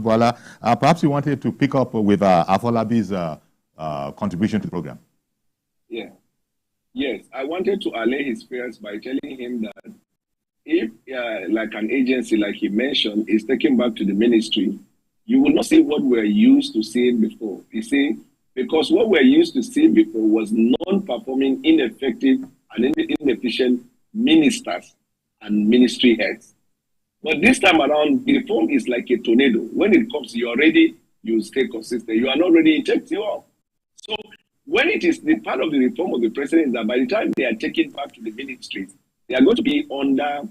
Bwala. Perhaps you wanted to pick up with Afolabi's contribution to the program. Yeah. Yes, I wanted to allay his fears by telling him that if, like an agency, like he mentioned, is taken back to the ministry, you will not see what we're used to seeing before. You see, because what we're used to seeing before was non-performing, ineffective, and inefficient ministers and ministry heads. But this time around, the reform is like a tornado. When it comes, you're ready, you stay consistent. You are not ready, it takes you off. So when it is the part of the reform of the president, that by the time they are taken back to the ministries, they are going to be under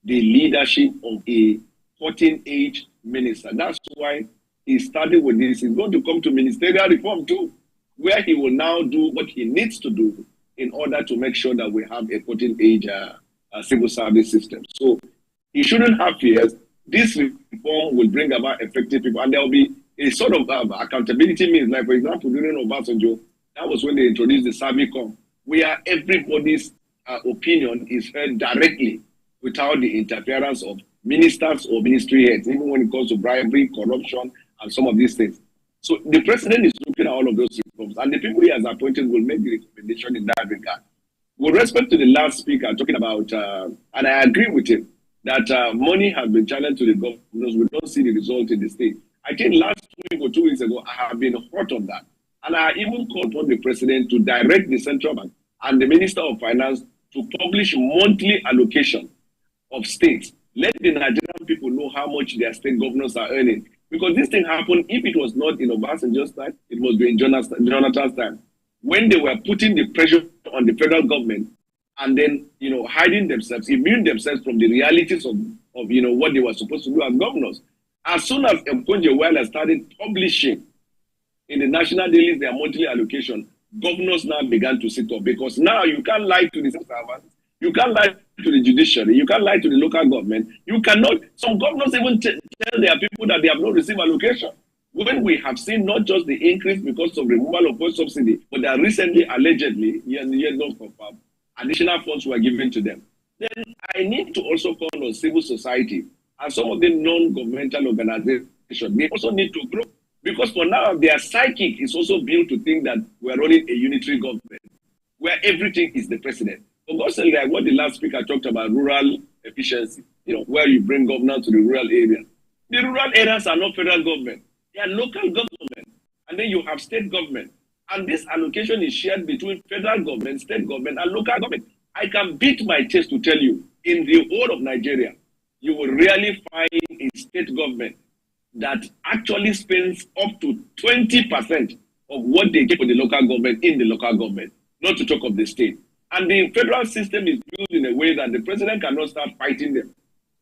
the leadership of a 14-age minister. That's why he started with this. He's going to come to ministerial reform too, where he will now do what he needs to do in order to make sure that we have a 14-age civil service system. So he shouldn't have fears. This reform will bring about effective people, and there will be a sort of accountability means. Like, for example, during Obasanjo, that was when they introduced the Savicom, where everybody's opinion is heard directly without the interference of ministers or ministry heads, even when it comes to bribery, corruption, and some of these things. So the president is looking at all of those reforms, and the people he has appointed will make the recommendation in that regard. With respect to the last speaker talking about, and I agree with him, that money has been channeled to the governors. We don't see the result in the state. I think last week or 2 weeks ago, I have been hot on that. And I even called on the president to direct the central bank and the minister of finance to publish monthly allocation of states. Let the Nigerian people know how much their state governors are earning. Because this thing happened, if it was not in Obasanjo's time, it was during Jonathan's time, when they were putting the pressure on the federal government and then, hiding themselves, immune themselves from the realities of what they were supposed to do as governors. As soon as Bwala started publishing in the national dailies their monthly allocation, governors now began to sit up, because now you can't lie to the servants, you can't lie to the judiciary, you can't lie to the local government, you cannot. Some governors even tell their people that they have not received allocation. When we have seen not just the increase because of removal of post subsidy, but that recently, allegedly, yet not confirmed, additional funds were given to them. Then I need to also call on civil society and some of the non-governmental organizations. They also need to grow, because for now, their psychic is also built to think that we're running a unitary government where everything is the president. For God's sake, like what the last speaker talked about, rural efficiency, where you bring governance to the rural area. The rural areas are not federal government. They are local government. And then you have state government. And this allocation is shared between federal government, state government, and local government. I can beat my chest to tell you, in the whole of Nigeria, you will rarely find a state government that actually spends up to 20% of what they get for the local government in the local government, not to talk of the state. And the federal system is built in a way that the president cannot start fighting them,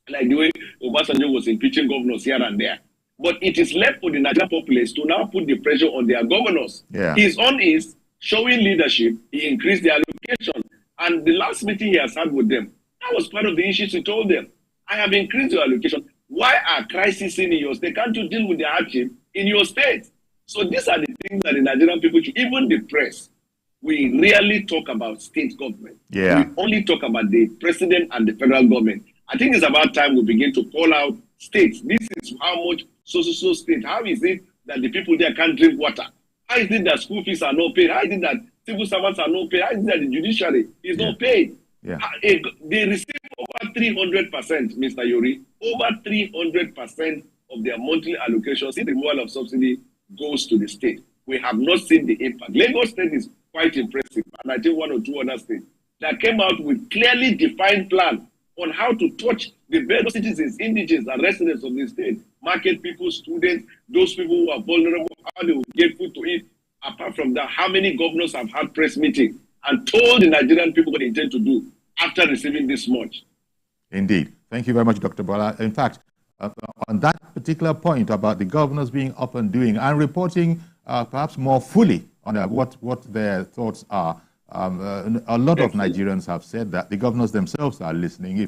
like the way Obasanjo was impeaching governors here and there. But it is left for the Nigerian populace to now put the pressure on their governors. Yeah. His own is showing leadership. He increased the allocation. And the last meeting he has had with them, that was part of the issues he told them. I have increased your allocation. Why are crises in your state? Can't you deal with the hardship in your state? So these are the things that the Nigerian people should, even the press, we rarely talk about state government. Yeah. We only talk about the president and the federal government. I think it's about time we begin to call out states. This is how much so state. How is it that the people there can't drink water? How is it that school fees are not paid? How is it that civil servants are not paid? How is it that the judiciary is not paid? Yeah. They receive over 300%, Mr. Yori, over 300% of their monthly allocations in the removal of subsidy goes to the state. We have not seen the impact. Lagos State is quite impressive, and I think one or two other states that came out with clearly defined plan on how to touch the various citizens, indigents, and residents of the state, market people, students, those people who are vulnerable, how they will get food to eat. Apart from that, how many governors have had press meetings and told the Nigerian people what they intend to do after receiving this much? Indeed. Thank you very much, Dr. Bwala. In fact, on that particular point about the governors being up and doing and reporting perhaps more fully on what their thoughts are, a lot of Nigerians have said that the governors themselves are listening. If